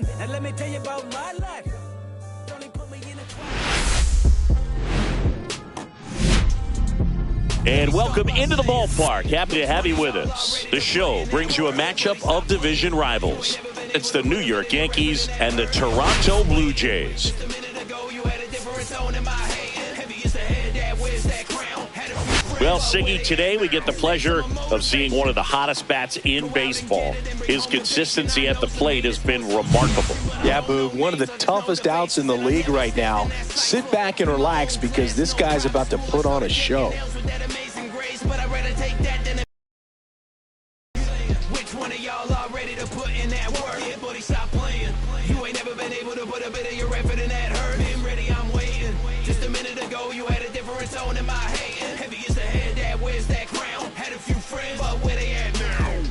minute. Now let me tell you about my life. Only put me in a And welcome into the ballpark. Happy to have you with us. The show brings you a matchup of division rivals. It's the New York Yankees and the Toronto Blue Jays. Well, Siggy, today we get the pleasure of seeing one of the hottest bats in baseball. His consistency at the plate has been remarkable. Yeah, Boog, one of the toughest outs in the league right now. Sit back and relax because this guy's about to put on a show. Which one of y'all are ready to put in that work? Yeah, buddy, stop playing. You ain't never been able to put a bit of your effort in that hurt. I'm ready, I'm waiting. Just a minute ago, you had a different tone in my hand. Heavy is the head that wears that crown. Had a few friends, but where they at now?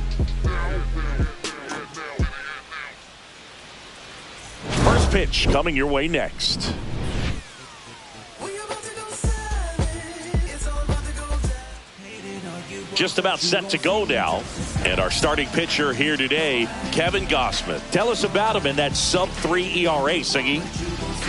First pitch coming your way next. Just about set to go now. And our starting pitcher here today, Kevin Gausman. Tell us about him in that sub-3 ERA, Siggy.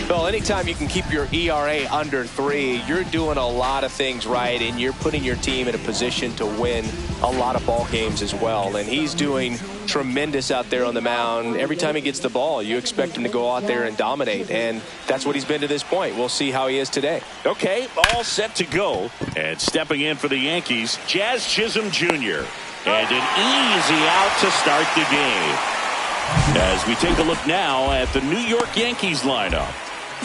Well, anytime you can keep your ERA under 3, you're doing a lot of things right, and you're putting your team in a position to win a lot of ball games as well. And he's doing tremendous out there on the mound. Every time he gets the ball, you expect him to go out there and dominate, and that's what he's been to this point. We'll see how he is today. Okay, all set to go. And stepping in for the Yankees, Jazz Chisholm Jr. And an easy out to start the game. As we take a look now at the New York Yankees lineup.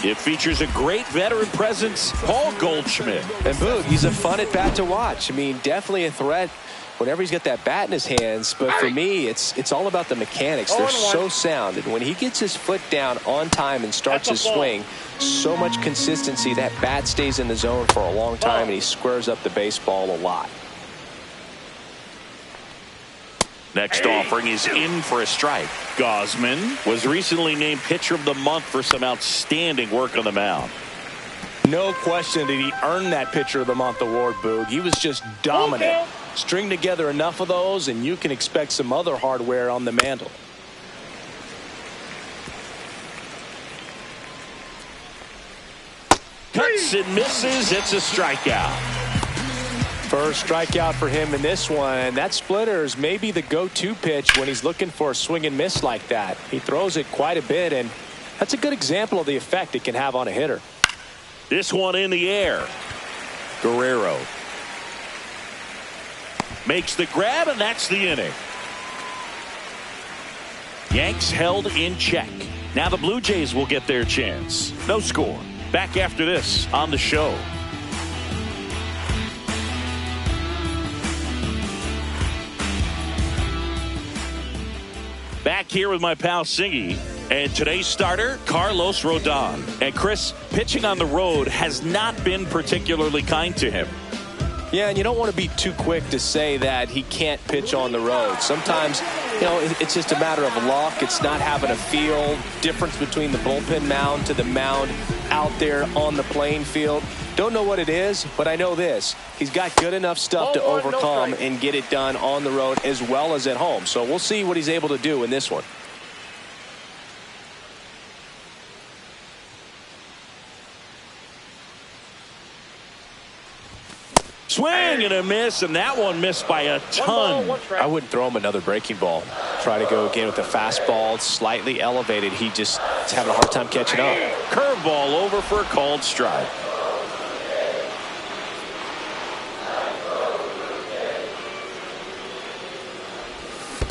It features a great veteran presence, Paul Goldschmidt. And Boog, he's a fun at bat to watch. I mean, definitely a threat whenever he's got that bat in his hands. But for me, it's all about the mechanics. They're so sound. And when he gets his foot down on time and starts his swing, so much consistency, that bat stays in the zone for a long time, and he squares up the baseball a lot. Next offering is in for a strike. Gausman was recently named Pitcher of the Month for some outstanding work on the mound. No question did he earn that Pitcher of the Month award, Boog. He was just dominant. String together enough of those, and you can expect some other hardware on the mantle. Cuts and misses. It's a strikeout. First strikeout for him in this one. That splitter is maybe the go-to pitch when he's looking for a swing and miss like that. He throws it quite a bit, and that's a good example of the effect it can have on a hitter. This one in the air. Guerrero makes the grab, and that's the inning. Yanks held in check. Now the Blue Jays will get their chance. No score. Back after this on the show. Back here with my pal Siggy, and today's starter, Carlos Rodon. And Chris, pitching on the road has not been particularly kind to him. Yeah, and you don't want to be too quick to say that he can't pitch on the road. Sometimes, you know, it's just a matter of luck. It's not having a feel. Difference between the bullpen mound to the mound out there on the playing field. Don't know what it is, but I know this. He's got good enough stuff to overcome and get it done on the road as well as at home. So we'll see what he's able to do in this one. Swing and a miss, and that one missed by a ton. I wouldn't throw him another breaking ball. Try to go again with the fastball. It's slightly elevated. He just is having a hard time catching up. Curveball over for a called strike.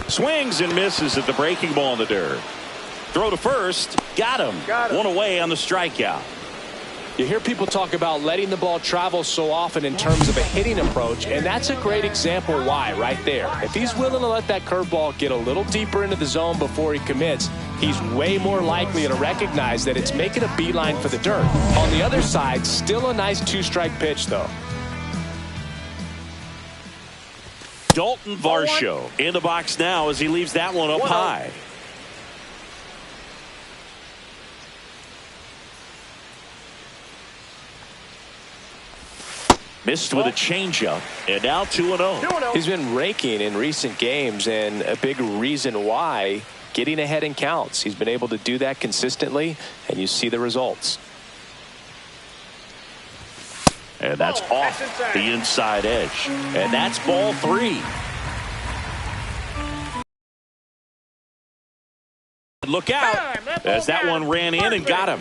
Swings and misses at the breaking ball in the dirt. Throw to first. Got him. One away on the strikeout. You hear people talk about letting the ball travel so often in terms of a hitting approach, and that's a great example why right there. If he's willing to let that curveball get a little deeper into the zone before he commits, he's way more likely to recognize that it's making a beeline for the dirt. On the other side, still a nice two-strike pitch, though. Dalton Varsho in the box now as he leaves that one up high. Missed with a changeup, and now 2-0. He's been raking in recent games, and a big reason why, getting ahead in counts. He's been able to do that consistently, and you see the results. And that's off the inside edge. And that's ball 3. Look out, as that one ran in and got him.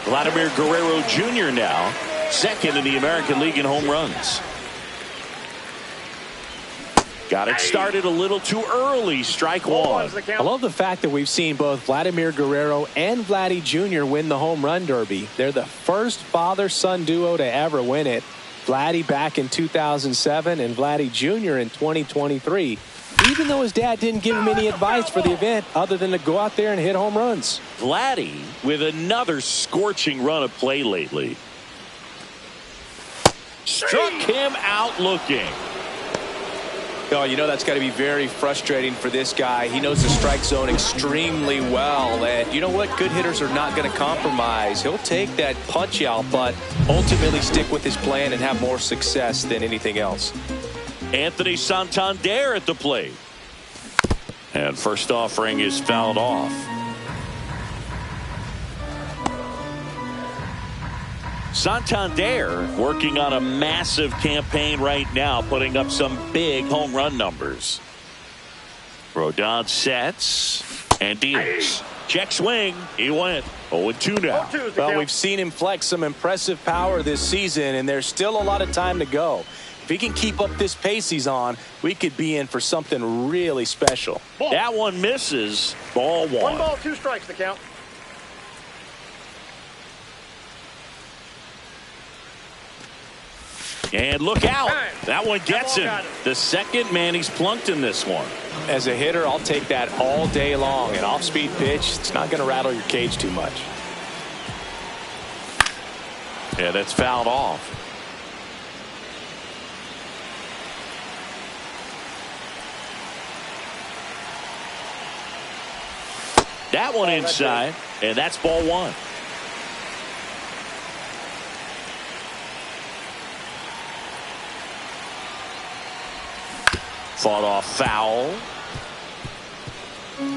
Vladimir Guerrero Jr. now, second in the American League in home runs. Got it started a little too early. Strike one. I love the fact that we've seen both Vladimir Guerrero and Vladdy Jr. win the home run derby. They're the first father-son duo to ever win it. Vladdy back in 2007 and Vladdy Jr. in 2023. Even though his dad didn't give him any advice for the event other than to go out there and hit home runs. Vladdy with another scorching run of play lately. Struck him out looking. Oh, you know that's got to be very frustrating for this guy. He knows the strike zone extremely well. And you know what? Good hitters are not going to compromise. He'll take that punch out, but ultimately stick with his plan and have more success than anything else. Anthony Santander at the plate. And first offering is fouled off. Santander working on a massive campaign right now, putting up some big home run numbers. Rodon sets and deals. Check swing. He went 0-2 now. Well, we've seen him flex some impressive power this season, and there's still a lot of time to go. If he can keep up this pace he's on, we could be in for something really special. That one misses. Ball 1. 1 ball, 2 strikes to count. And look out. That one gets him. The second man he's plunked in this one. As a hitter, I'll take that all day long. An off-speed pitch, it's not going to rattle your cage too much. Yeah, that's fouled off. That one inside, and that's ball 1. Fought off foul.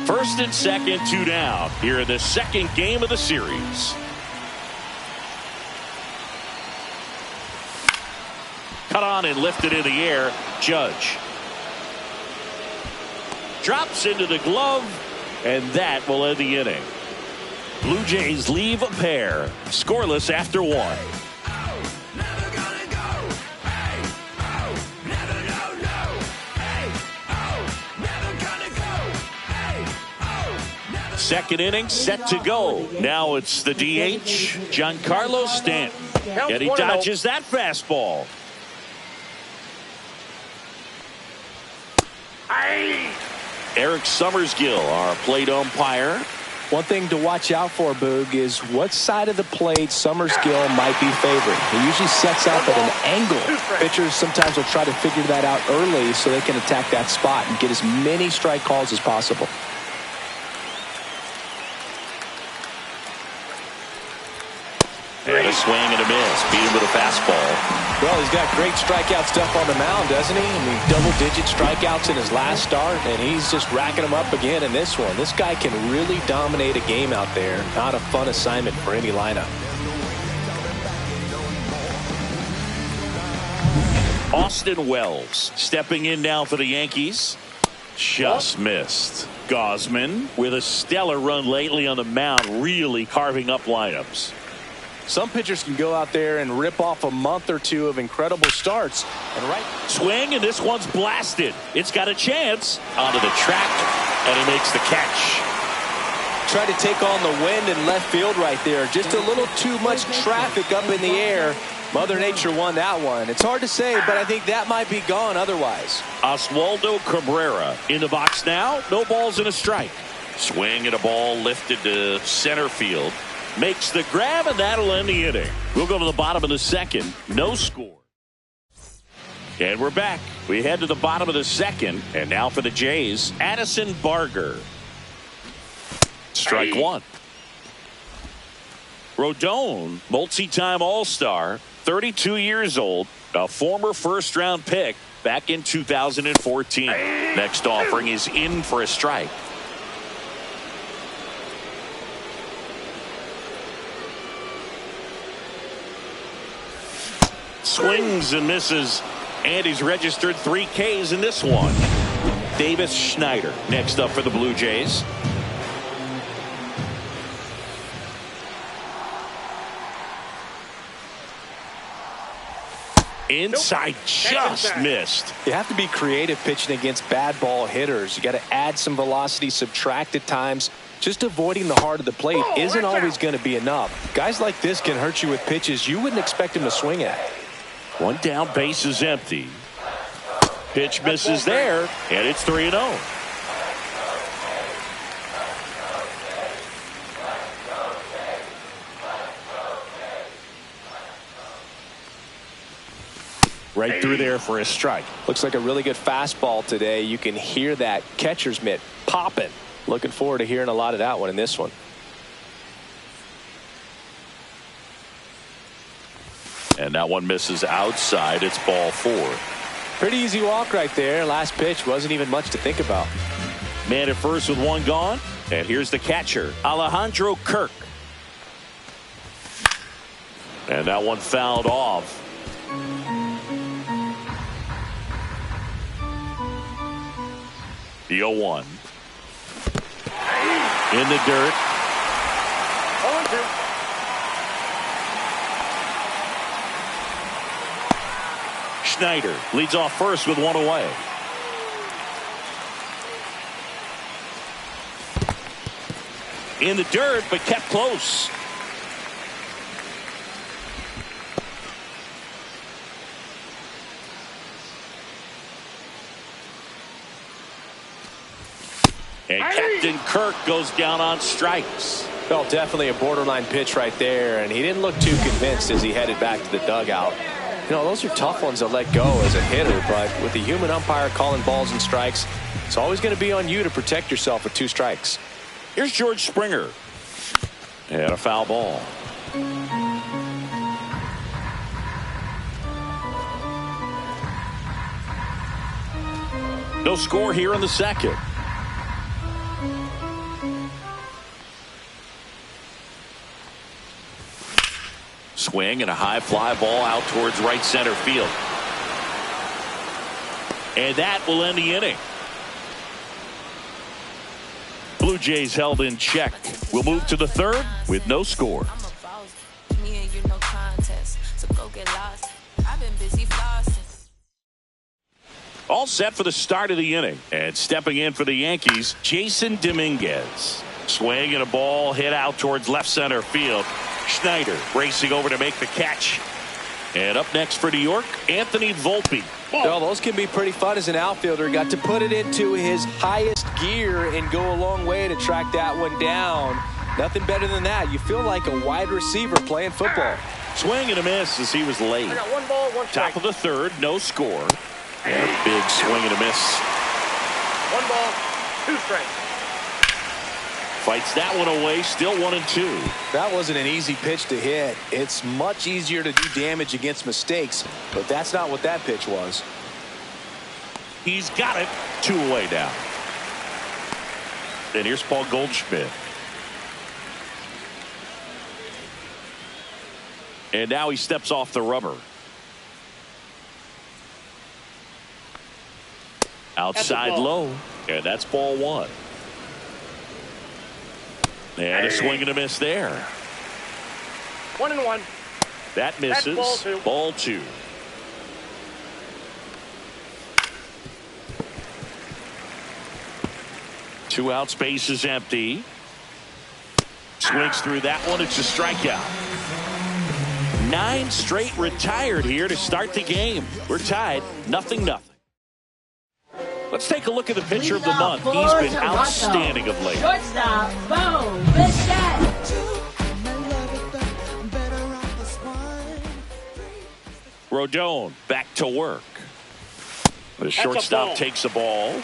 First and second, 2 down. Here in the second game of the series. Cut on and lifted in the air. Judge. Drops into the glove, and that will end the inning. Blue Jays leave a pair. Scoreless after 1. Second inning set to go. Now it's the DH, Giancarlo Stanton. And he dodges that fastball. Eric Summersgill, our plate umpire. One thing to watch out for, Boog, is what side of the plate Summersgill might be favoring. He usually sets up at an angle. Pitchers sometimes will try to figure that out early so they can attack that spot and get as many strike calls as possible. And a swing and a miss. Beat him with a fastball. Well, he's got great strikeout stuff on the mound, doesn't he? I mean, double-digit strikeouts in his last start, and he's just racking them up again in this one. This guy can really dominate a game out there. Not a fun assignment for any lineup. Austin Wells stepping in now for the Yankees. Just missed. Gausman with a stellar run lately on the mound, really carving up lineups. Some pitchers can go out there and rip off a month or two of incredible starts. And right swing, and this one's blasted. It's got a chance onto the track, and he makes the catch. Tried to take on the wind in left field right there. Just a little too much traffic up in the air. Mother Nature won that one. It's hard to say, but I think that might be gone otherwise. Oswaldo Cabrera in the box now. No balls and a strike. Swing and a ball lifted to center field. Makes the grab, and that'll end the inning. We'll go to the bottom of the second. No score. And we're back. We head to the bottom of the second. And now for the Jays, Addison Barger. Strike one. Rodon, multi-time All-Star, 32 years old, a former first-round pick back in 2014. Next offering is in for a strike. Swings and misses, and he's registered 3 Ks in this one. Davis Schneider next up for the Blue Jays. Inside, just missed. You have to be creative pitching against bad ball hitters. You got to add some velocity, subtract at times. Just avoiding the heart of the plate isn't always going to be enough. Guys like this can hurt you with pitches you wouldn't expect him to swing at. One down, base is empty. Pitch misses there, and it's 3-0. Right through there for a strike. Looks like a really good fastball today. You can hear that catcher's mitt popping. Looking forward to hearing a lot of that one in this one. And that one misses outside. It's ball 4. Pretty easy walk right there. Last pitch wasn't even much to think about. Man at first with 1 gone. And here's the catcher, Alejandro Kirk. And that one fouled off. The 0-1. In the dirt. 0-2. Schneider leads off first with 1 away. In the dirt, but kept close. And Captain Kirk goes down on strikes. Well, definitely a borderline pitch right there, and he didn't look too convinced as he headed back to the dugout. You know, those are tough ones to let go as a hitter, but with the human umpire calling balls and strikes, it's always going to be on you to protect yourself with 2 strikes. Here's George Springer. And a foul ball. No score here in the second. Swing and a high fly ball out towards right center field. And that will end the inning. Blue Jays held in check. We'll move to the third with no score. All set for the start of the inning. And stepping in for the Yankees, Jason Dominguez. Swing and a ball hit out towards left center field. Schneider racing over to make the catch. And up next for New York, Anthony Volpe. Well, those can be pretty fun as an outfielder. Got to put it into his highest gear and go a long way to track that one down. Nothing better than that. You feel like a wide receiver playing football. Swing and a miss as he was late. I got 1 ball, 1 strike. Top of the third, no score. And a big swing and a miss. 1 ball, 2 strikes. Fights that one away, still 1-2. That wasn't an easy pitch to hit. It's much easier to do damage against mistakes, but that's not what that pitch was. He's got it. 2 away now. And here's Paul Goldschmidt. And now he steps off the rubber. Outside low. And that's ball 1. And a swing and a miss there. 1-1. That misses. That's ball 2. Two outs, base is empty. Swings through that one. It's a strikeout. 9 straight retired here to start the game. We're tied 0-0. Let's take a look at the pitcher of the month. He's been outstanding of late. Shortstop, Bo Bichette. Rodon back to work. The shortstop takes the ball.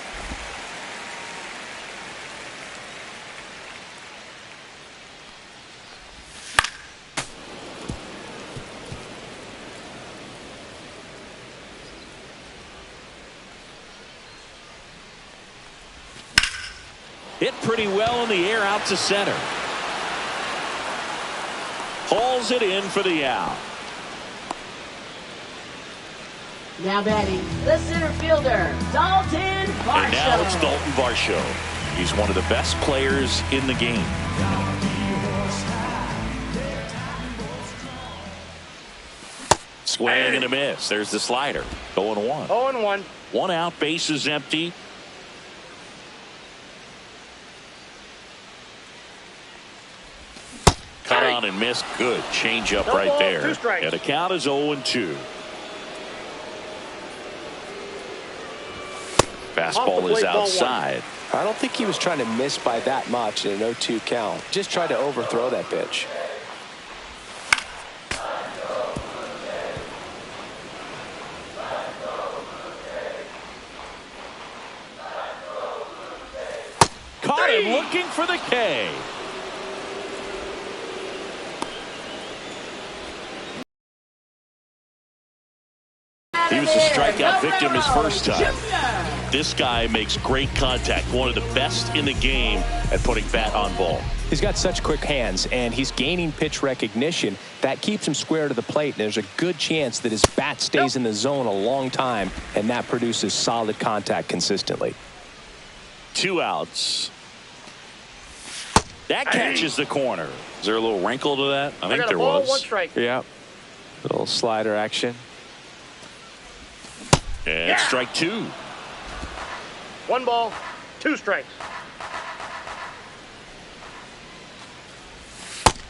Hit pretty well in the air out to center. Hauls it in for the out. Now batting, the center fielder, Dalton Varsho. And now it's Dalton Varsho. He's one of the best players in the game. Swing and a miss. There's the slider. 0-1. 0-1. 1 out, base is empty. Cut on and missed. Good change up right ball, there. 2 strikes. And the count is 0-2. Fastball is outside. I don't think he was trying to miss by that much in an 0-2 count. Just tried to overthrow that pitch. Caught him looking for the K. He was a strikeout victim his first time. This guy makes great contact. One of the best in the game at putting bat on ball. He's got such quick hands, and he's gaining pitch recognition. That keeps him square to the plate, and there's a good chance that his bat stays in the zone a long time, and that produces solid contact consistently. 2 outs. That catches the corner. Is there a little wrinkle to that? I think there was. 1 strike. Yeah. Little slider action. And strike 2. 1 ball, 2 strikes.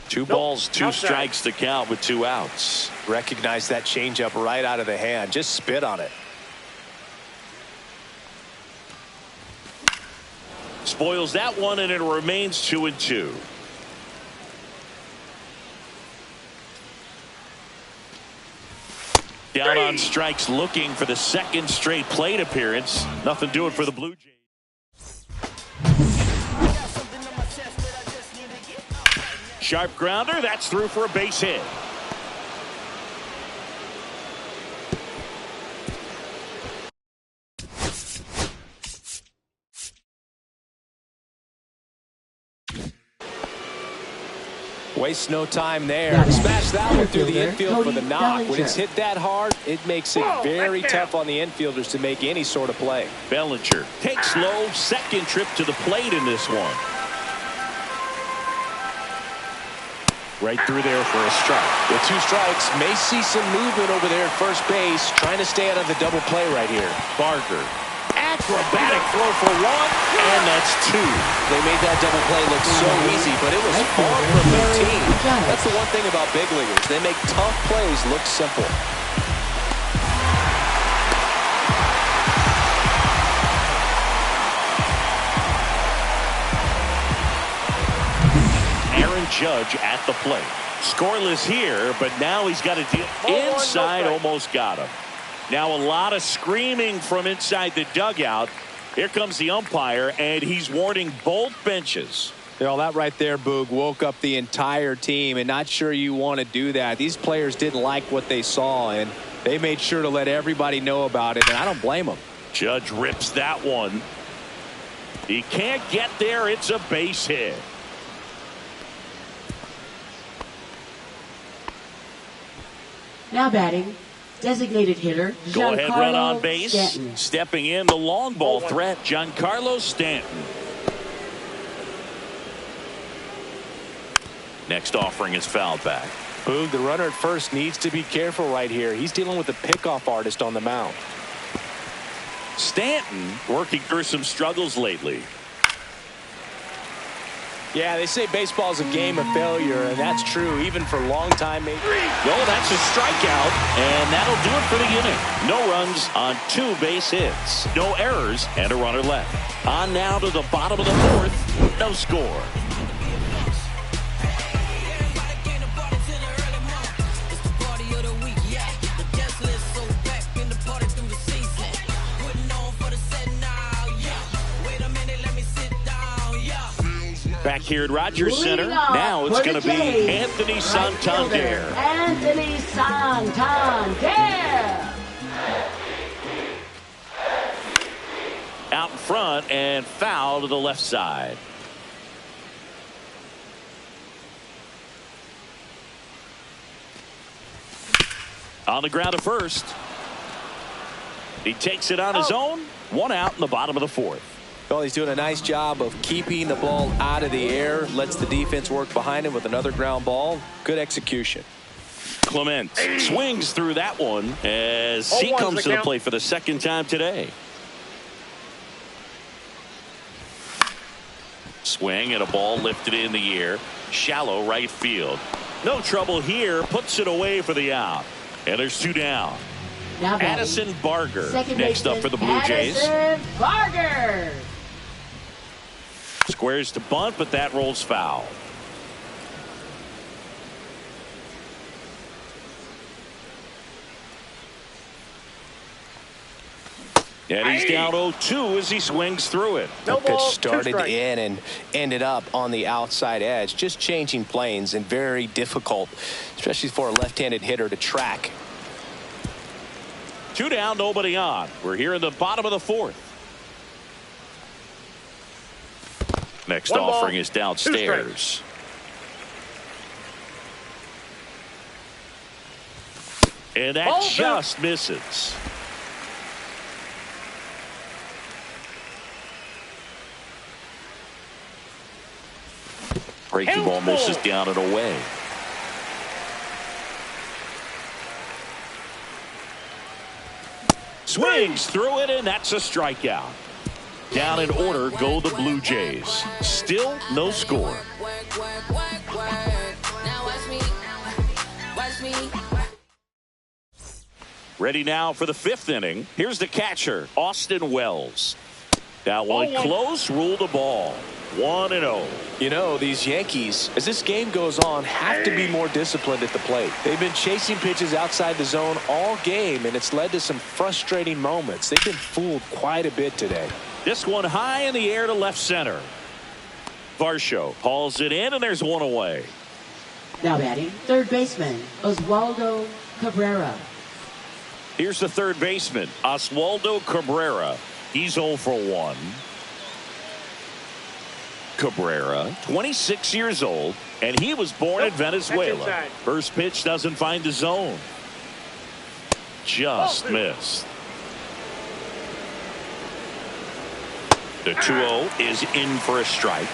2 balls, 2 strikes to count with 2 outs. Recognize that changeup right out of the hand. Just spit on it. Spoils that one, and it remains 2-2. Down on strikes, looking for the 2nd straight plate appearance. Nothing doing for the Blue Jays. Sharp grounder. That's through for a base hit. Waste no time there. Smash that one through the infield for the knock. When it's hit that hard, it makes it very tough on the infielders to make any sort of play. Bellinger takes low, 2nd trip to the plate in this one. Right through there for a strike. With 2 strikes, may see some movement over there at first base, trying to stay out of the double play right here. Barger. Acrobatic throw for 1, and that's 2. They made that double play look so easy, but it was far from routine. That's the one thing about big leaguers. They make tough plays look simple. Aaron Judge at the plate. Scoreless here, but now he's got to deal inside. Almost got him. Now a lot of screaming from inside the dugout. Here comes the umpire, and he's warning both benches. You know, that right there, Boog, woke up the entire team, and not sure you want to do that. These players didn't like what they saw, and they made sure to let everybody know about it, and I don't blame them. Judge rips that one. He can't get there. It's a base hit. Now batting, designated hitter, Go ahead, run on base. Stanton. Stepping in, the long ball threat, Giancarlo Stanton. Next offering is fouled back. Boog, the runner at first needs to be careful right here. He's dealing with a pickoff artist on the mound. Stanton working through some struggles lately. Yeah, they say baseball's a game of failure, and that's true even for long-time majors. Well, that's a strikeout, and that'll do it for the inning. No runs on 2 base hits, no errors, and a runner left. On now to the bottom of the 4th, no score. Back here at Rogers Center, now it's going to be Anthony Santander. Anthony Santander. out in front and foul to the left side. On the ground at first. He takes it on his own. One out in the bottom of the fourth. Well, he's doing a nice job of keeping the ball out of the air. Lets the defense work behind him with another ground ball. Good execution. Clement swings through that one as he comes to the plate for the second time today. Swing and a ball lifted in the air. Shallow right field. No trouble here. Puts it away for the out. And there's two down. Now Addison Barger next up for the Blue Jays. Addison Barger. Squares to bunt, but that rolls foul. And he's down 0-2 as he swings through it. The pitch started in and ended up on the outside edge. Just changing planes and very difficult, especially for a left-handed hitter to track. Two down, nobody on. We're here in the bottom of the fourth. Next offering is downstairs. And that just misses. Breaking ball misses down and away. Swings through it, and that's a strikeout. Down in order go the Blue Jays. Still no score. Ready now for the fifth inning. Here's the catcher, Austin Wells. That one close, rule the ball. 1-0. You know, these Yankees, as this game goes on, have to be more disciplined at the plate. They've been chasing pitches outside the zone all game, and it's led to some frustrating moments. They've been fooled quite a bit today. This one high in the air to left center. Varsho hauls it in, and there's one away. Now batting, third baseman, Oswaldo Cabrera. Here's the third baseman, Oswaldo Cabrera. He's 0 for 1. Cabrera, 26 years old, and he was born in Venezuela. First pitch doesn't find the zone. Just missed. The 2-0 is in for a strike.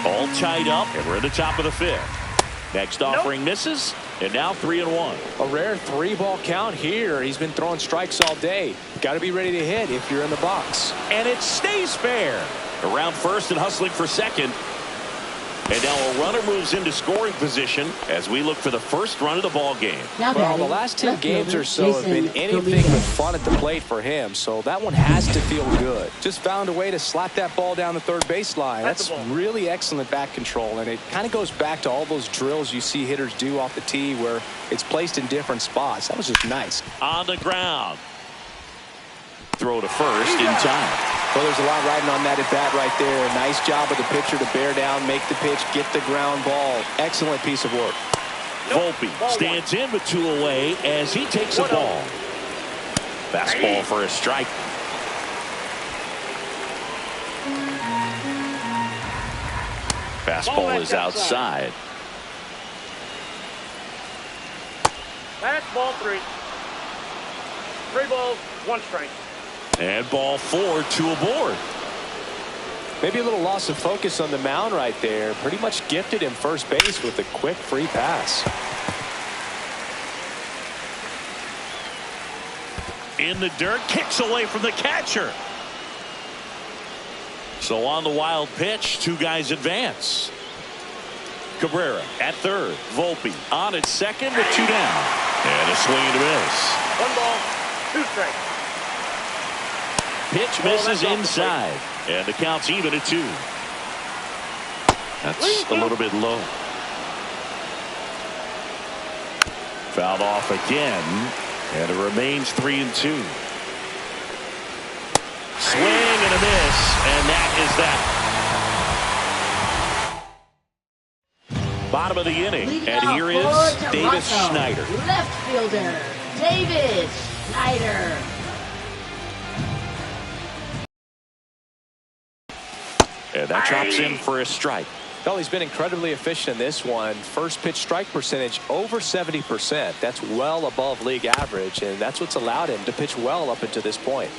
All tied up, and we're at the top of the fifth. Next offering misses, and now 3-1. A rare 3-ball count here. He's been throwing strikes all day. Got to be ready to hit if you're in the box. And it stays fair. Around first and hustling for second. And now a runner moves into scoring position as we look for the first run of the ball game. Well, the last 10 games or so have been anything but fun at the plate for him, so that one has to feel good. Just found a way to slap that ball down the third baseline. That's really excellent bat control, and it kind of goes back to all those drills you see hitters do off the tee where it's placed in different spots. That was just nice. On the ground. Throw to first in time. Well, there's a lot riding on that at bat right there. Nice job of the pitcher to bear down, make the pitch, get the ground ball. Excellent piece of work. Volpe stands in with 2 away as he takes a ball. Fastball for a strike. Fastball is outside. That's ball 3. 3 balls, 1 strike. And ball 4, 2 aboard. Maybe a little loss of focus on the mound right there. Pretty much gifted him first base with a quick free pass. In the dirt, kicks away from the catcher. So on the wild pitch, 2 guys advance. Cabrera at third. Volpe on at second with 2 down. And a swing and a miss. 1 ball, 2 strikes. Pitch misses inside, and the count's even at 2. That's a little bit low. Fouled off again, and it remains 3-2. Swing and a miss, and that is that. Bottom of the inning, and here is Davis Schneider. Left fielder, Davis Schneider. And that drops in for a strike. Well, he's been incredibly efficient in this one. First pitch strike percentage over 70%. That's well above league average, and that's what's allowed him to pitch well up until this point.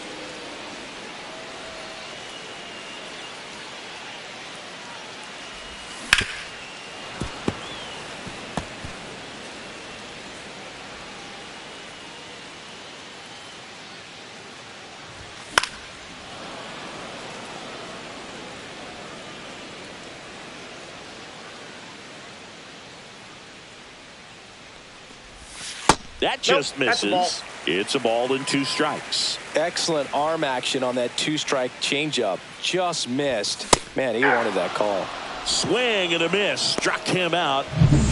That just Nope, misses. It's a ball and 2 strikes. Excellent arm action on that 2-strike changeup. Just missed. Man, he wanted that call. Swing and a miss. Struck him out.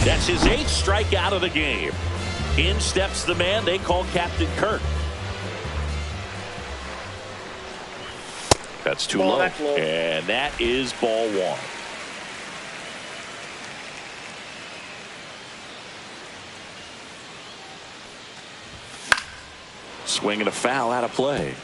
That's his 8th strikeout of the game. In steps the man they call Captain Kirk. That's too low. That's low. And that is ball 1. Swing and a foul out of play.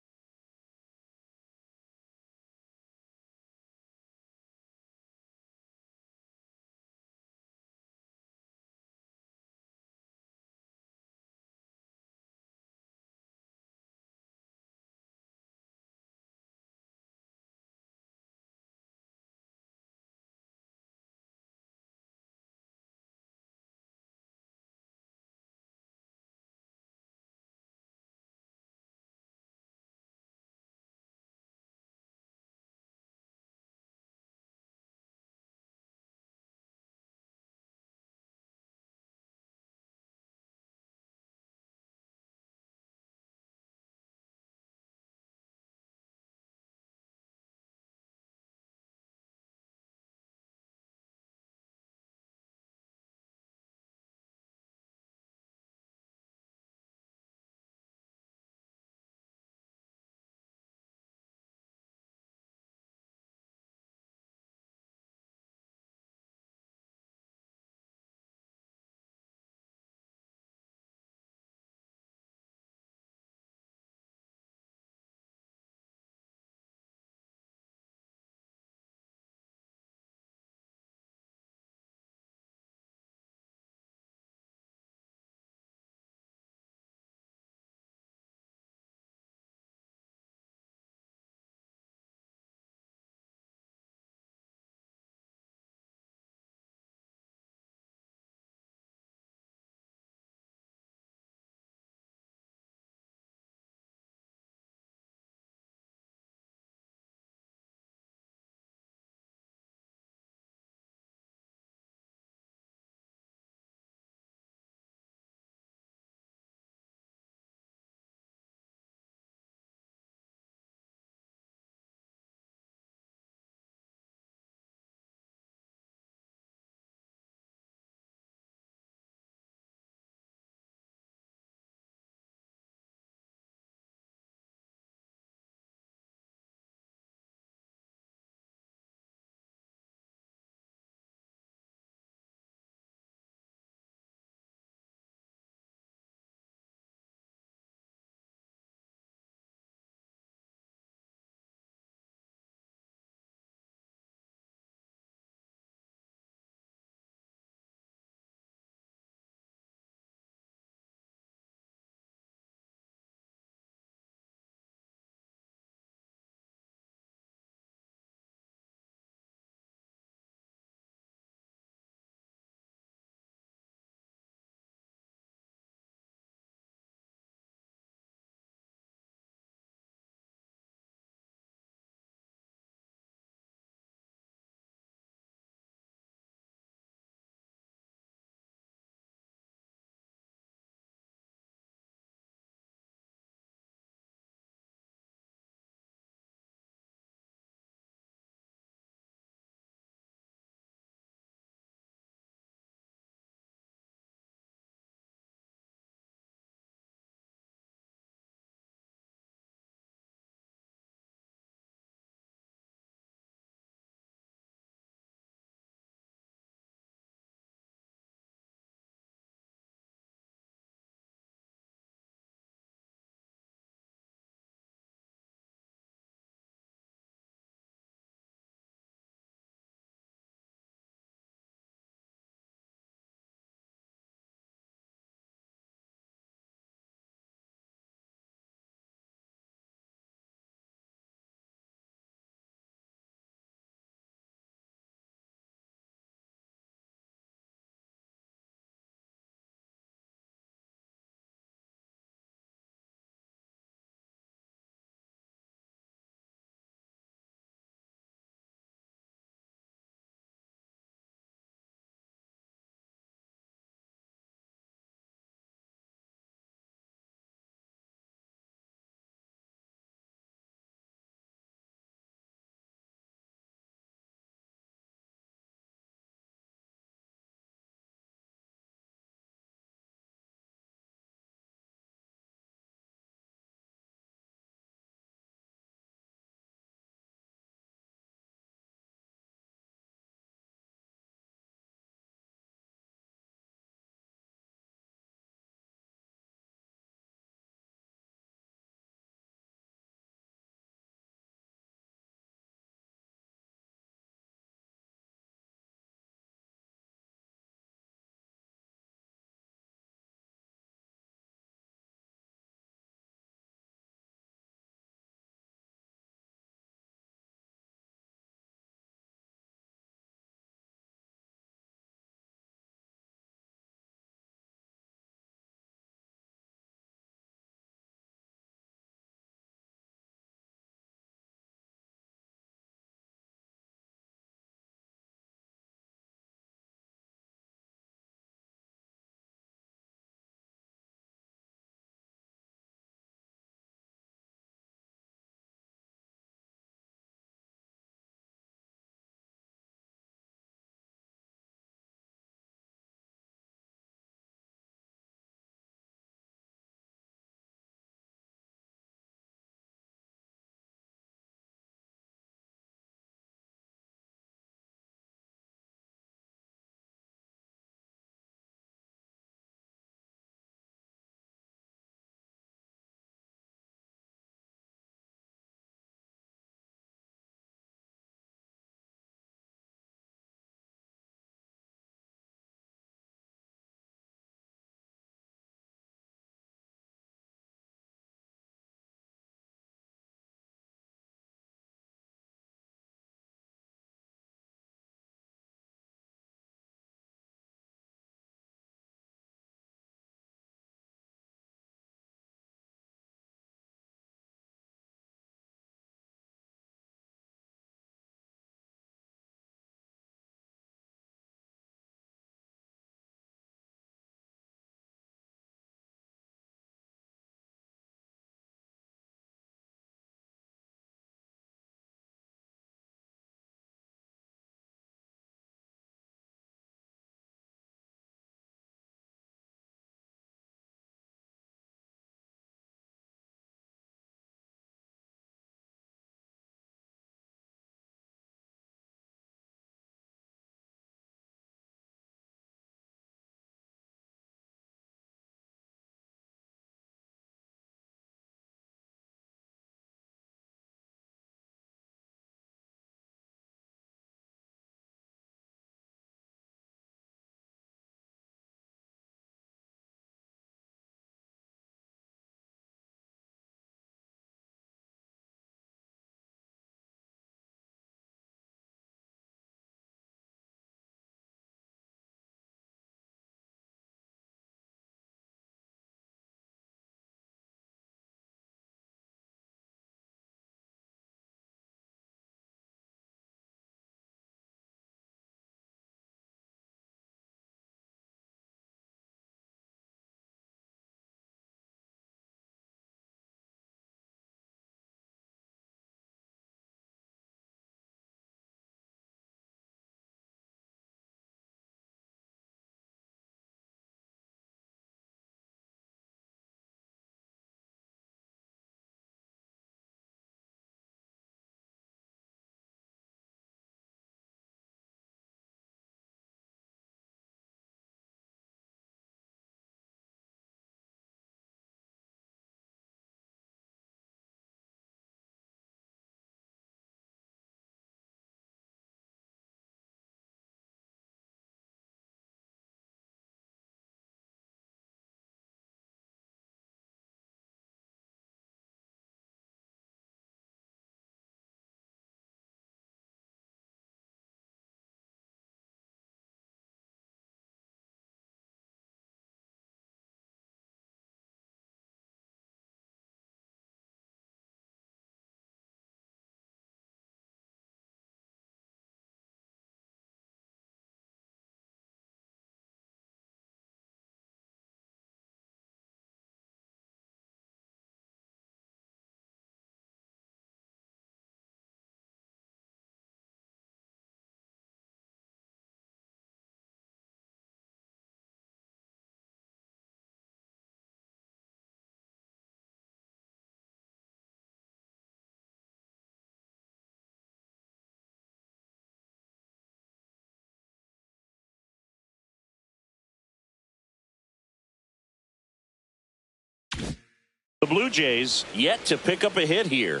The Blue Jays yet to pick up a hit here.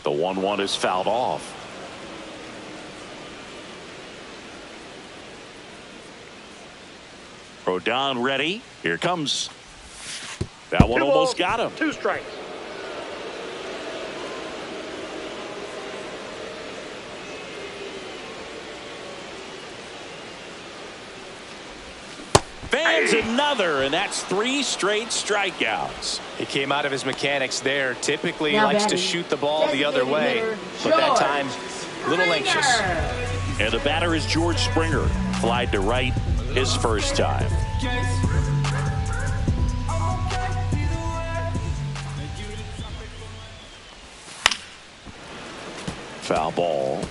The 1-1 is fouled off. Rodon ready. Here comes. That one almost got him. 2 strikes. Fans another, and that's 3 straight strikeouts. He came out of his mechanics there. Typically Now likes to batting, shoot the ball the other way, hitter, but that George time a little anxious. Springer. And the batter is George Springer. Flied to right his first time. Foul ball.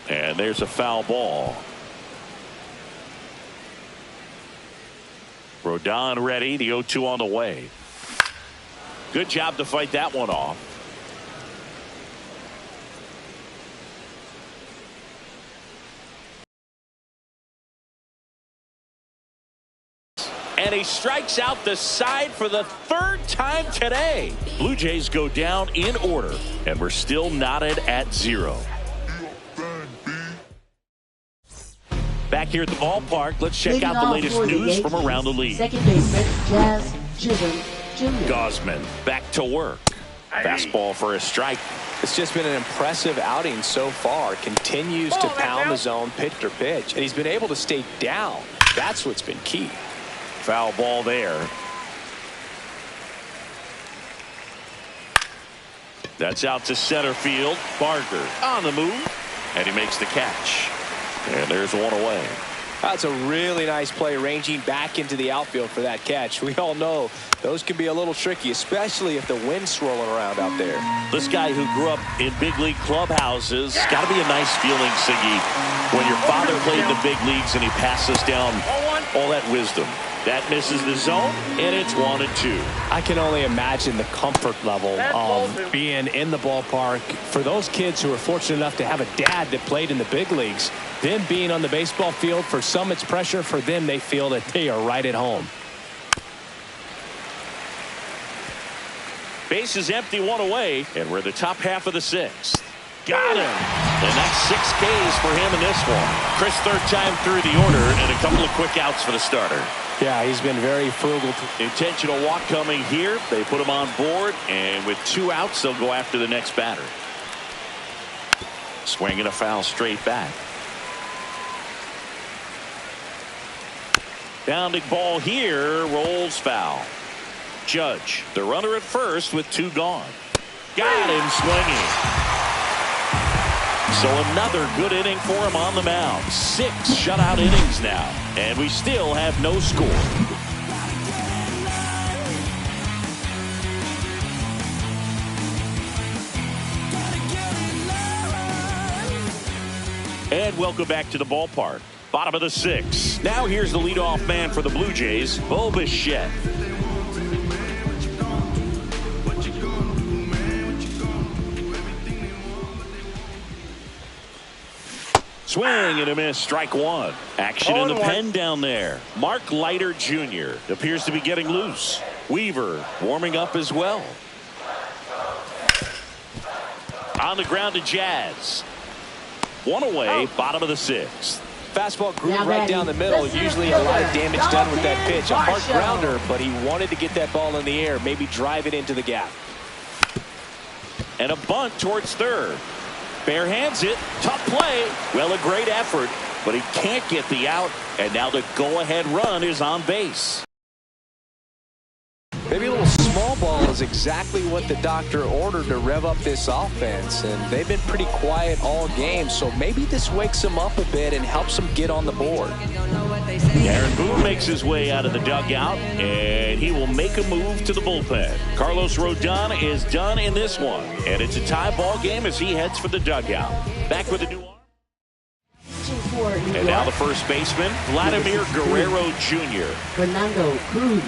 And there's a foul ball. Rodon ready. The 0-2 on the way. Good job to fight that one off. And he strikes out the side for the 3rd time today. Blue Jays go down in order, and we're still knotted at 0. Back here at the ballpark, let's check out the latest news from around the league. Second baseman, Jazz Chisholm Jr. Gausman back to work. Fastball for a strike. It's just been an impressive outing so far. Continues to pound the zone pitch after pitch, and he's been able to stay down. That's what's been key. Foul ball there. That's out to center field. Barker on the move, and he makes the catch. And there's one away. That's a really nice play, ranging back into the outfield for that catch. We all know those can be a little tricky, especially if the wind's swirling around out there. This guy who grew up in big league clubhouses, got to be a nice feeling, Siggy, when your father played in the big leagues and he passes down all that wisdom. That misses the zone, and it's 1-2. I can only imagine the comfort level of being in the ballpark for those kids who are fortunate enough to have a dad that played in the big leagues. Them being on the baseball field, for some it's pressure. For them, they feel that they are right at home. Base is empty, 1 away, and we're in the top half of the 6th. Got him. And that's 6 Ks for him in this one. Chris, 3rd time through the order, and a couple of quick outs for the starter. Yeah, he's been very frugal. Intentional walk coming here. They put him on board, and with 2 outs, they'll go after the next batter. Swinging a foul straight back. Bounding ball here, rolls foul. Judge, the runner at first with 2 gone. Got him swinging. So another good inning for him on the mound. 6 shutout innings now, and we still have no score. And welcome back to the ballpark. Bottom of the 6th. Now here's the leadoff man for the Blue Jays, Bo Bichette. Swing and a miss, strike 1. Action in the pen down there. Mark Leiter Jr. appears to be getting loose. Weaver warming up as well. On the ground to Jazz. 1 away, bottom of the 6th. Fastball groove right down the middle. Usually a lot of damage done with that pitch. A hard grounder, but he wanted to get that ball in the air, maybe drive it into the gap. And a bunt towards 3rd. Bare hands it. Tough play. Well, a great effort, but he can't get the out, and now the go-ahead run is on base. Maybe a little small ball is exactly what the doctor ordered to rev up this offense, and they've been pretty quiet all game, so maybe this wakes them up a bit and helps them get on the board. Aaron Boone makes his way out of the dugout, and he will make a move to the bullpen. Carlos Rodon is done in this one, and it's a tie ball game as he heads for the dugout. Back with a new arm. And now the first baseman, Vladimir Guerrero Jr. Fernando Cruz.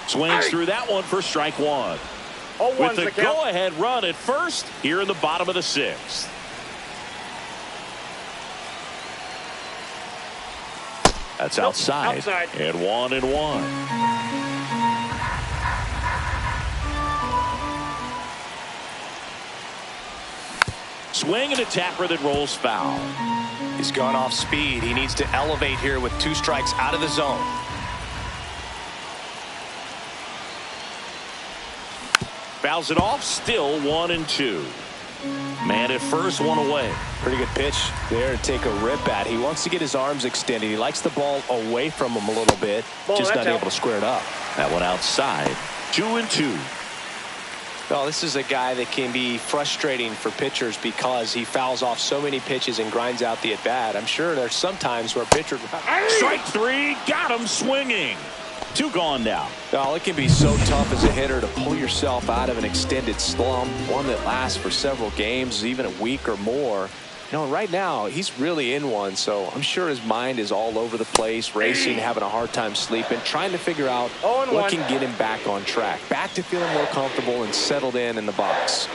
Swings through that one for strike one. With the go-ahead run at first here in the bottom of the sixth. That's outside. And 1-1. Swing and a tapper that rolls foul. He's gone off speed. He needs to elevate here with 2 strikes out of the zone. Fouls it off, still 1-2. Man at first, 1 away. Pretty good pitch there to take a rip at. He wants to get his arms extended. He likes the ball away from him a little bit. Just not able to square it up. That one outside. 2-2. Well, this is a guy that can be frustrating for pitchers because he fouls off so many pitches and grinds out the at-bat. I'm sure there's some times where pitcher... Strike 3, got him swinging. 2 gone now. Well, it can be so tough as a hitter to pull yourself out of an extended slump, one that lasts for several games, even a week or more. You know, right now, he's really in one, so I'm sure his mind is all over the place, racing, having a hard time sleeping, trying to figure out what can get him back on track, back to feeling more comfortable and settled in the box.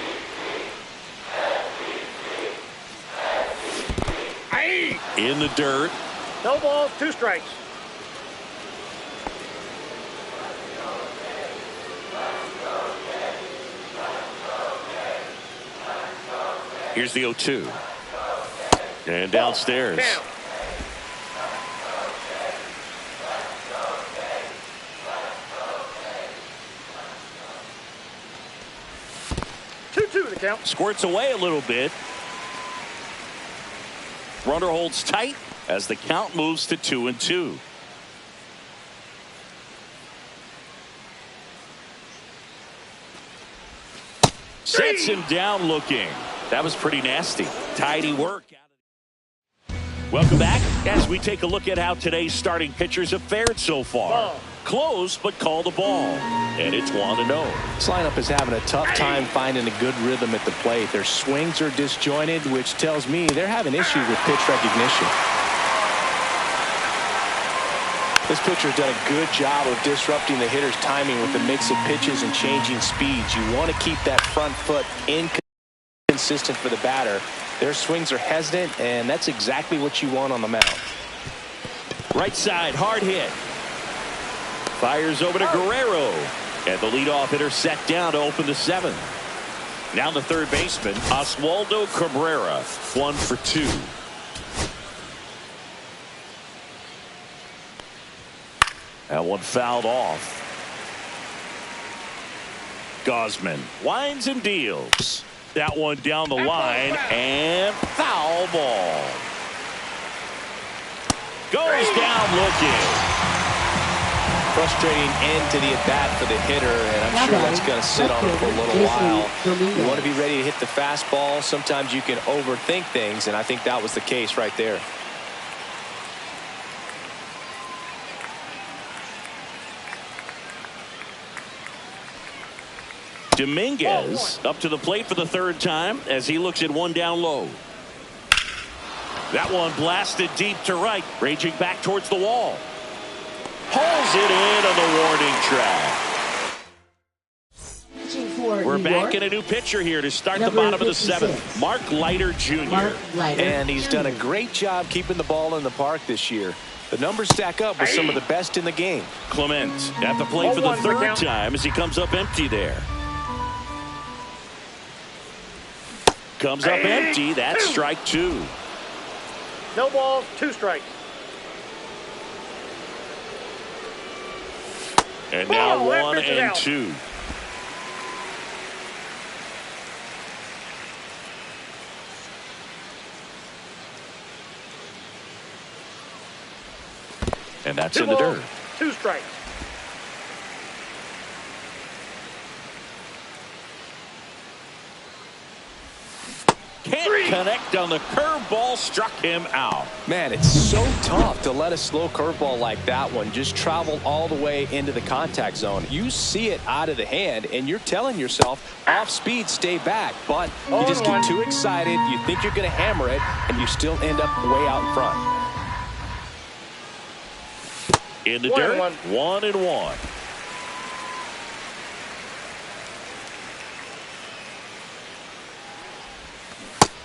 In the dirt. No balls, 2 strikes. Here's the 0-2. And downstairs. Down. The count. Squirts away a little bit. Runner holds tight as the count moves to 2-2. Sets him down looking. That was pretty nasty. Tidy work. Welcome back as we take a look at how today's starting pitchers have fared so far. Close, but call the ball. And it's 1-0. This lineup is having a tough time finding a good rhythm at the plate. Their swings are disjointed, which tells me they're having issues with pitch recognition. This pitcher's done a good job of disrupting the hitter's timing with the mix of pitches and changing speeds. You want to keep that front foot inconsistent for the batter. Their swings are hesitant, and that's exactly what you want on the mound. Right side, hard hit. Fires over to Guerrero. And the leadoff hitter set down to open the 7th. Now the third baseman, Oswaldo Cabrera, 1 for 2. That one fouled off. Gosman winds and deals. That one down the line and foul ball. Goes down looking. Frustrating end to the at-bat for the hitter, and I'm sure that's going to sit on him for a little while. You want to be ready to hit the fastball. Sometimes you can overthink things, and I think that was the case right there. Dominguez up to the plate for the 3rd time as he looks at one down low. That one blasted deep to right, raging back towards the wall. Pulls it in on the warning track. We're back in a new pitcher here to start the bottom of the 7th. Mark Leiter Jr. And he's done a great job keeping the ball in the park this year. The numbers stack up with some of the best in the game. Clement at the plate for the 3rd time as he comes up empty there. Comes up empty. That's strike 2. No balls, 2 strikes. And now 1-2. And that's in the dirt. 2 strikes. Can't connect on the curveball, struck him out. Man, it's so tough to let a slow curveball like that one just travel all the way into the contact zone. You see it out of the hand, and you're telling yourself, off speed, stay back. But you just get too excited, you think you're going to hammer it, and you still end up way out in front. In the dirt, 1-1.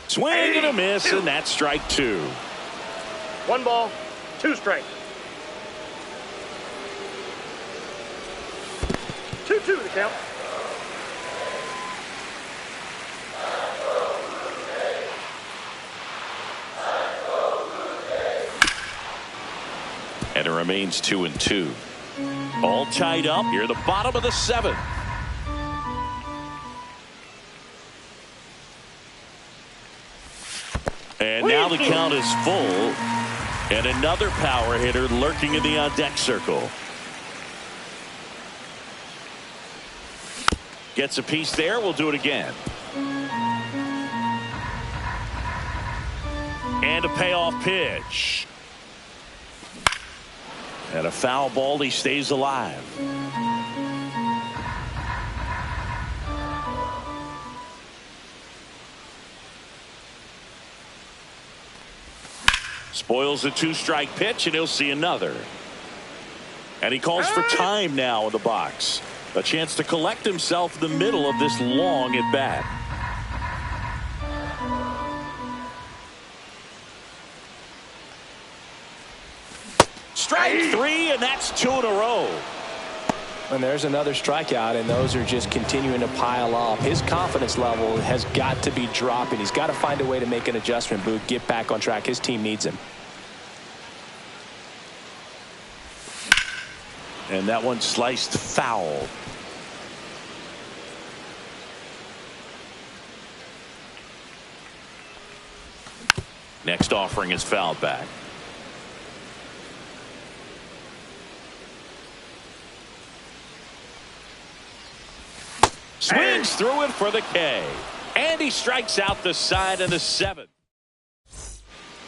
Swing and a miss, and that's strike 2. 1 ball, 2 strikes. 2-2 the count. And it remains 2-2. All tied up here at the bottom of the 7th. And now the count is full. And another power hitter lurking in the on-deck circle. Gets a piece there. We'll do it again. And a payoff pitch. And a foul ball. He stays alive. Spoils a 2-strike pitch, and he'll see another. And he calls for time now in the box. A chance to collect himself in the middle of this long at bat. Strike 3, and that's 2 in a row. And there's another strikeout, and those are just continuing to pile up. His confidence level has got to be dropping. He's got to find a way to make an adjustment, Boog, get back on track. His team needs him. And that one sliced foul. Next offering is fouled back. Swings through it for the K. And he strikes out the side of the 7th.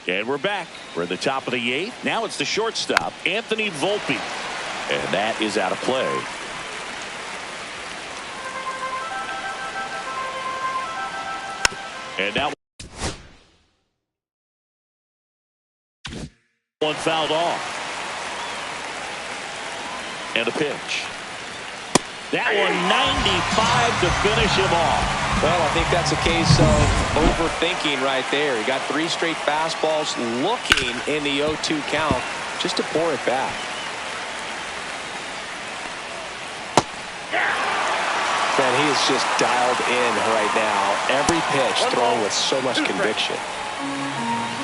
And we're back. We're at the top of the 8th. Now it's the shortstop, Anthony Volpe. And that is out of play. And now one fouled off. And a pitch. That one 95 to finish him off. Well, I think that's a case of overthinking right there. He got 3 straight fastballs looking in the 0-2 count just to pour it back. Man, he is just dialed in right now. Every pitch thrown with so much conviction.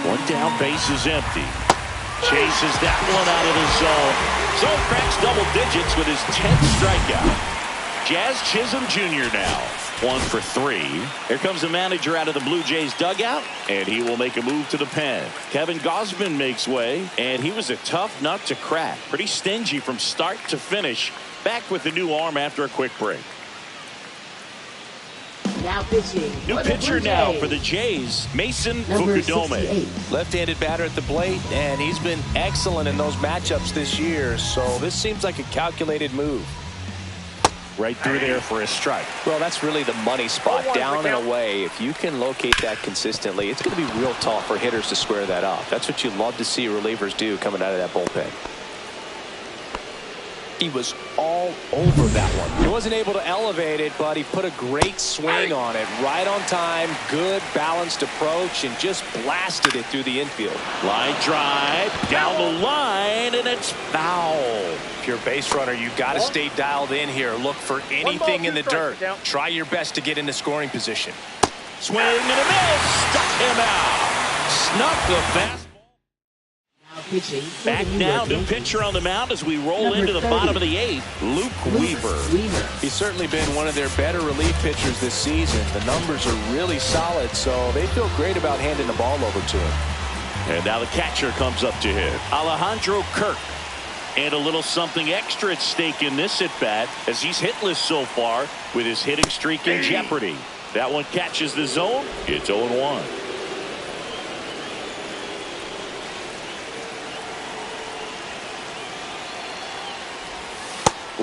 One down, base is empty. Chases that one out of the zone. Zone cracks double digits with his 10th strikeout. Jazz Chisholm Jr. now 1 for 3. Here comes the manager out of the Blue Jays dugout, and he will make a move to the pen. Kevin Gausman makes way, and he was a tough nut to crack. Pretty stingy from start to finish. Back with the new arm after a quick break. Now pitching. New pitcher now for the Jays, Mason Fukudome. Left-handed batter at the plate, and he's been excellent in those matchups this year, so this seems like a calculated move. Right through there for a strike. Well, that's really the money spot, down and away. If you can locate that consistently, it's going to be real tough for hitters to square that up. That's what you love to see relievers do coming out of that bullpen. He was all over that one. He wasn't able to elevate it, but he put a great swing on it. Right on time, good balanced approach, and just blasted it through the infield. Line drive, down the line, and it's foul. If you're a base runner, you've got to stay dialed in here. Look for anything in the dirt. Try your best to get into scoring position. Swing and a miss. Stuck him out. Snuck the fastball. Back now, new pitcher on the mound as we roll into the bottom of the 8th, Luke Weaver. He's certainly been one of their better relief pitchers this season. The numbers are really solid, so they feel great about handing the ball over to him. And now the catcher comes up to hit, Alejandro Kirk. And a little something extra at stake in this at-bat as he's hitless so far with his hitting streak in jeopardy. That one catches the zone. It's 0-1.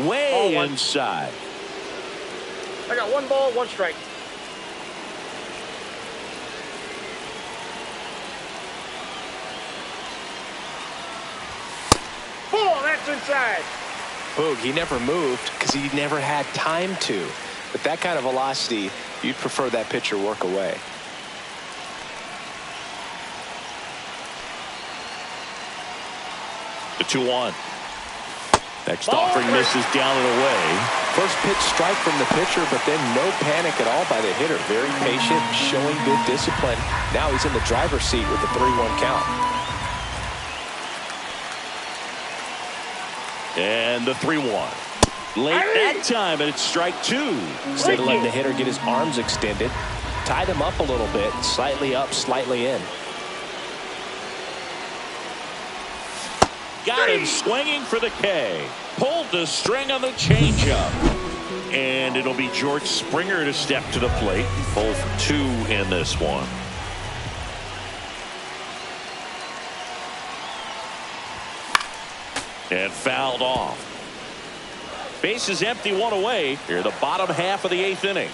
Way inside. I got 1 ball, 1 strike. Oh, that's inside. Boog, he never moved because he never had time to. But that kind of velocity, you'd prefer that pitcher work away. The 2-1. Next offering misses down and away. First pitch strike from the pitcher, but then no panic at all by the hitter. Very patient, showing good discipline. Now he's in the driver's seat with the 3-1 count. And the 3-1. Late that time, and it's strike 2. Instead of letting the hitter get his arms extended, tied him up a little bit, slightly up, slightly in. Got him swinging for the K. Pulled the string on the changeup. And it'll be George Springer to step to the plate. Both 2 in this one. And fouled off. Base is empty, 1 away. Here, the bottom half of the 8th inning.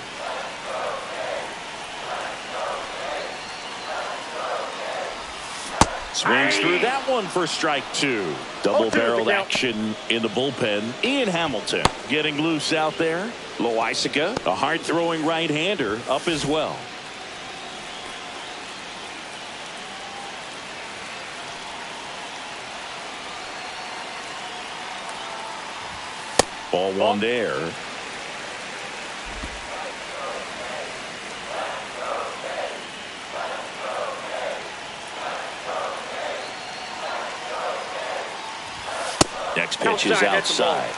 Swings through that one for strike 2. Double-barreled action in the bullpen. Ian Hamilton getting loose out there. Loaisiga, a hard-throwing right-hander, up as well. Ball 1 there. Next pitch is outside.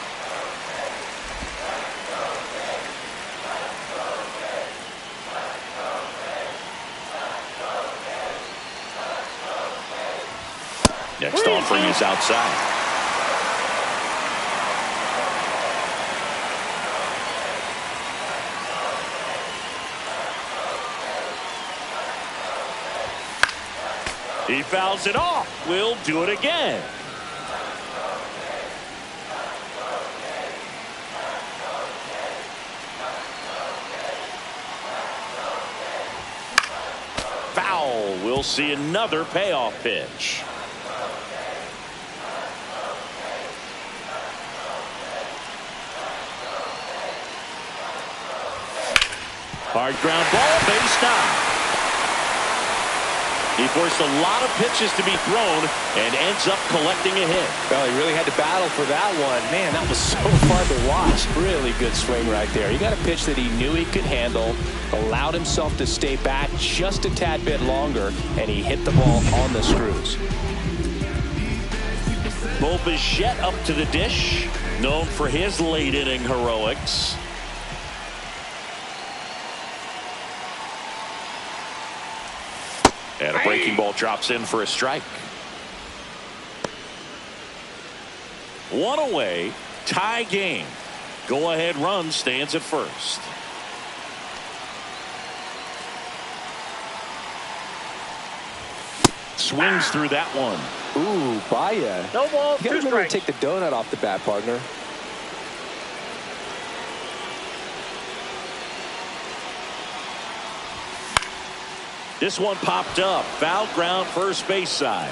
Next offering is outside. He fouls it off. We'll do it again. Foul. We'll see another payoff pitch. Hard ground ball, base down. He forced a lot of pitches to be thrown and ends up collecting a hit. Well, he really had to battle for that one. Man, that was so fun to watch. Really good swing right there. He got a pitch that he knew he could handle, allowed himself to stay back just a tad bit longer, and he hit the ball on the screws. Bo Bichette up to the dish, known for his late inning heroics. And a breaking ball drops in for a strike. 1 away, tie game. Go-ahead run stands at first. Swings through that one. Ooh, Baya. No ball, You got to 2 remember to strikes. take the donut off the bat, partner. This one popped up. Foul ground first base side.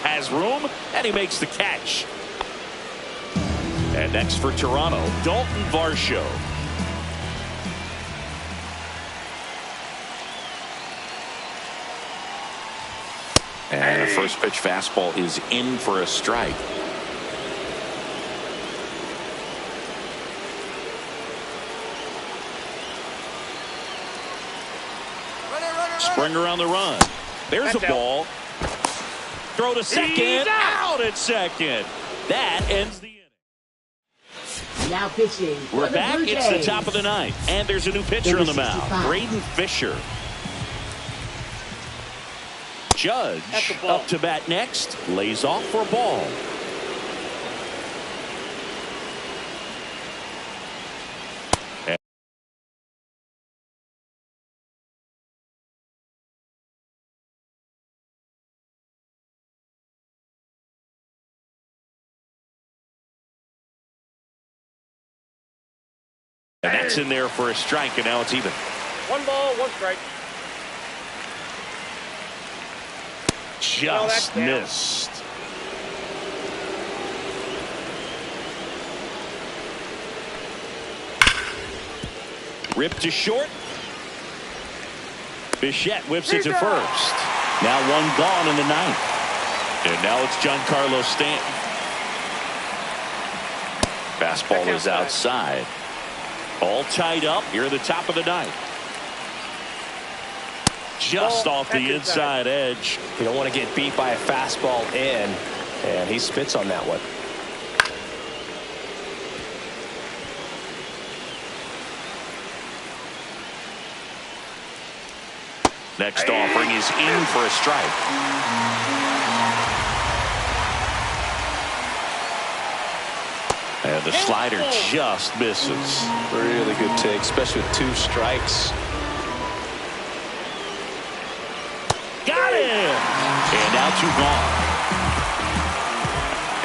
Has room, and he makes the catch. And next for Toronto, Dalton Varsho. And a first pitch fastball is in for a strike. Springer on the run. There's a ball. Throw to second. Out at second. That ends the inning. Now pitching. We're back. It's the top of the 9th. And there's a new pitcher on the mound. Braden Fisher. Judge up to bat next. Lays off for a ball. And that's in there for a strike, and now it's even. 1 ball, 1 strike. Just missed. Ripped to short. Bichette whips it to first. Now 1 gone in the 9th. And now it's Giancarlo Stanton. Fastball is outside. All tied up here at the top of the ninth. Just off the inside edge. You don't want to get beat by a fastball in, and he spits on that one. Next offering is in for a strike. And the slider just misses. Really good take, especially with 2 strikes. Got him! And now 2 gone.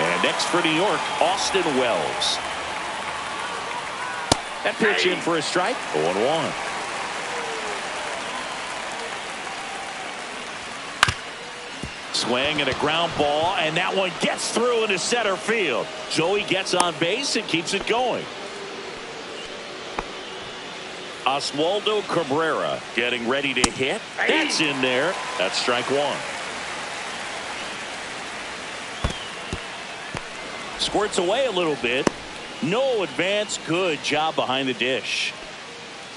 And next for New York, Austin Wells. That pitch in for a strike. 0-1. Swing and a ground ball, and that one gets through into center field. Joey gets on base and keeps it going. Oswaldo Cabrera getting ready to hit. That's in there. That's strike 1. Squirts away a little bit. No advance. Good job behind the dish.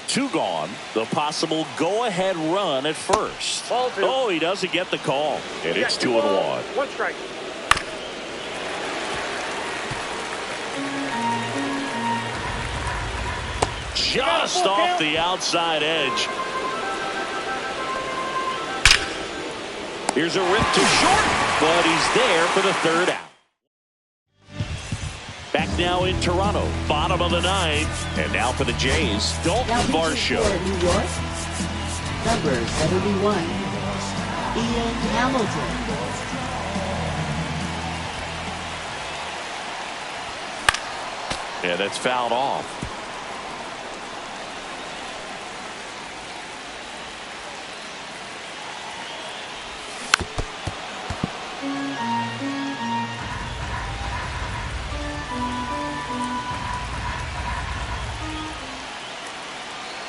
2 gone. The possible go-ahead run at first. Oh, he doesn't get the call. And it's 2-1. 1 strike. Just off the outside edge. Here's a rip to short, but he's there for the 3rd out. Back now in Toronto, bottom of the 9th, and now for the Jays, Dalton Varsho. New York, number 71, Ian Hamilton. Yeah, that's fouled off.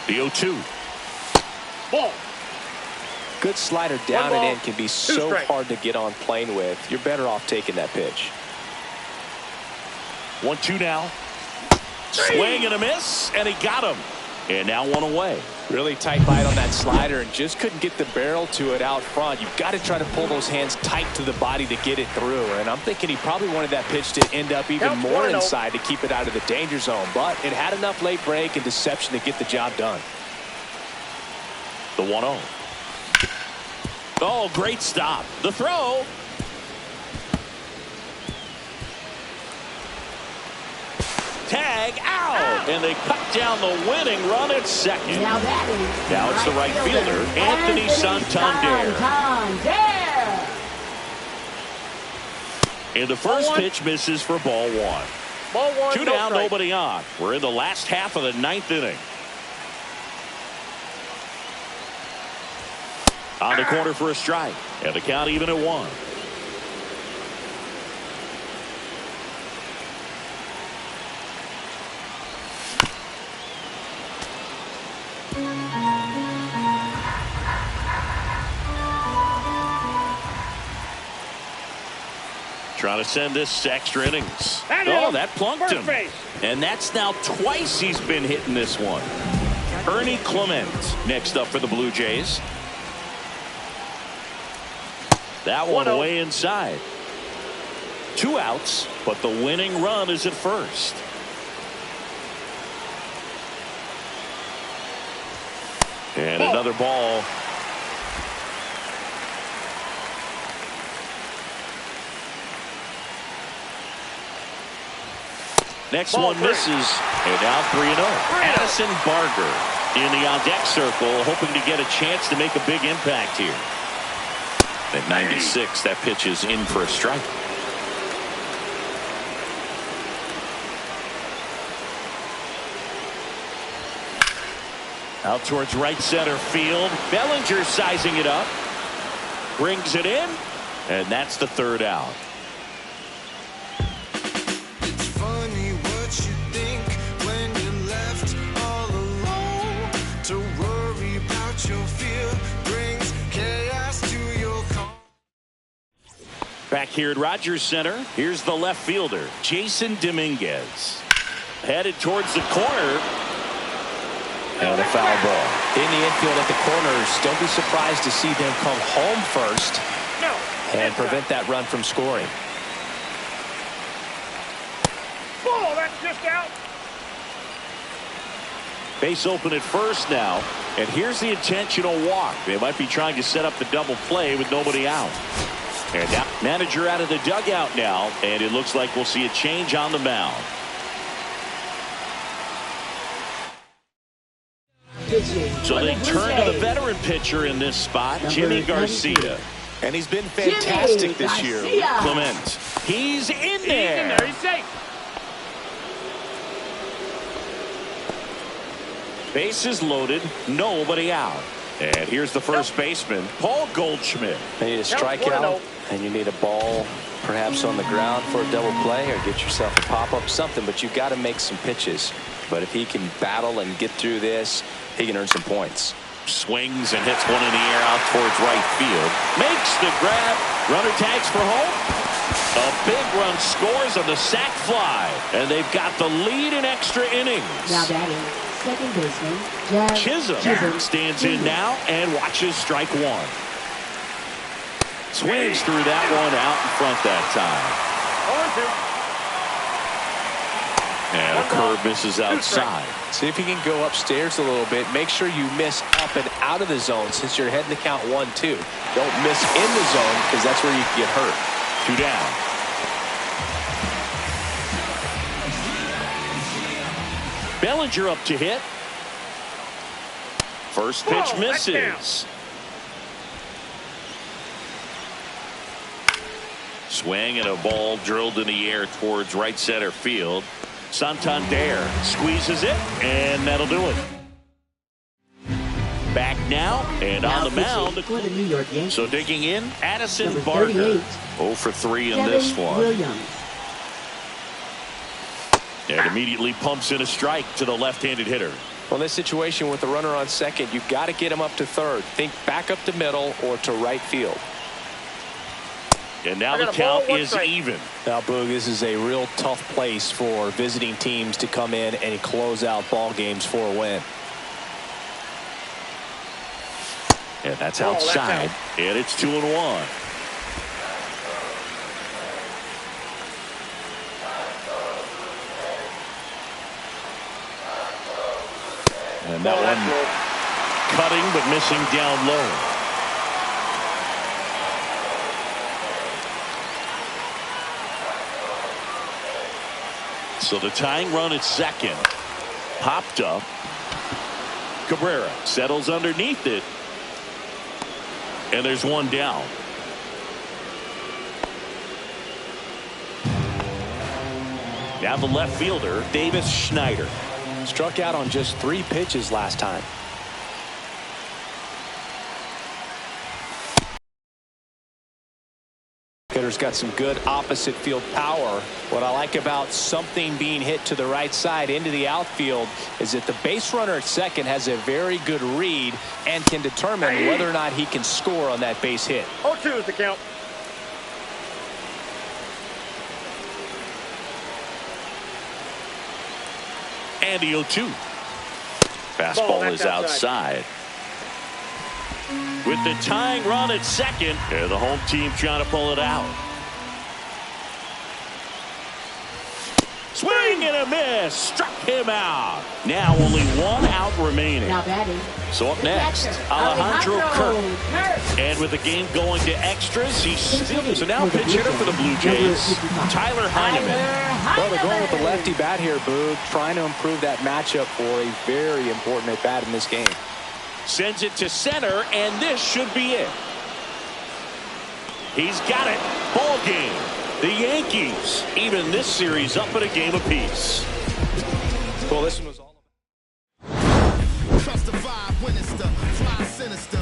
The 0-2. Ball. Good slider down and in can be 2 so strike. hard to get on plane with. You're better off taking that pitch. 1-2 now. Swing and a miss, and he got him. And now 1 away. Really tight bite on that slider and just couldn't get the barrel to it out front. You've got to try to pull those hands tight to the body to get it through. And I'm thinking he probably wanted that pitch to end up even more inside to keep it out of the danger zone. But it had enough late break and deception to get the job done. The 1-0. Oh, great stop. The throw. Tag out, and they cut down the winning run at second. Now batting. Now it's the right fielder, Anthony Santander. And the first pitch misses for ball 1. Ball 1. 2 down, nobody on. We're in the last half of the 9th inning. On the corner for a strike, and the count even at 1. Trying to send this to extra innings. Oh, that plunked him. And that's now twice he's been hitting this one. Ernie Clement next up for the Blue Jays. That one way inside. 2 outs, but the winning run is at first. And another ball. Next one misses, and now 3-0. Addison Barger in the on-deck circle, hoping to get a chance to make a big impact here. At 96, that pitch is in for a strike. Out towards right center field. Bellinger sizing it up. Brings it in, and that's the 3rd out. Back here at Rogers Center. Here's the left fielder, Jason Dominguez. Headed towards the corner. And a foul ball. In the infield at the corners, don't be surprised to see them come home first and prevent that run from scoring. Ball, that's just out. Base open at first now. And here's the intentional walk. They might be trying to set up the double play with nobody out. And now, manager out of the dugout now. And it looks like we'll see a change on the mound. So they turn to the veteran pitcher in this spot, Jimmy Garcia. And he's been fantastic this year. Clement. He's in there. He's safe. Bases loaded, nobody out. And here's the first baseman, Paul Goldschmidt. You need a strikeout, and you need a ball perhaps on the ground for a double play, or get yourself a pop-up, something, but you've got to make some pitches. But if he can battle and get through this, he can earn some points. Swings and hits one in the air out towards right field. Makes the grab. Runner tags for home. A big run scores on the sac fly. And they've got the lead in extra innings. Now batting, second baseman, Chisholm stands in now and watches strike one. Swings through that one out in front that time. And a curve misses outside. See if you can go upstairs a little bit. Make sure you miss up and out of the zone since you're heading to count 1-2. Don't miss in the zone because that's where you can get hurt. 2 down. Bellinger up to hit. First pitch misses. Swing and a ball drilled in the air towards right center field. Santander squeezes it, and that'll do it. Back now, and on the mound. So digging in, Addison Barker. 0 for 3 in this one. And immediately pumps in a strike to the left-handed hitter. Well, in this situation with the runner on second, you've got to get him up to third. Think back up the middle or to right field. And now the count is even. Now, Boog, this is a real tough place for visiting teams to come in and close out ball games for a win. And that's outside. And it's 2-1. And that one cutting but missing down low. So the tying run at second. Popped up. Cabrera settles underneath it. And there's one down. Now the left fielder, Davis Schneider. Struck out on just 3 pitches last time. Hitter's got some good opposite field power. What I like about something being hit to the right side into the outfield is that the base runner at second has a very good read and can determine whether or not he can score on that base hit. 0-2 is the count. And the 0-2. Fastball is outside. With the tying run at second, and the home team trying to pull it out. Swing and a miss. Struck him out. Now only 1 out remaining. Now batting. So up next, Alejandro Kirk. And with the game going to extras, he's still. So now pitch hitter for the Blue Jays, Tyler Heineman. Well, they're going with the lefty bat here, Boog, trying to improve that matchup for a very important at bat in this game. Sends it to center, and this should be it. He's got it. Ball game. The Yankees even this series up at a game apiece. Well, this one was all about. Trust the vibe when it's the fly sinister.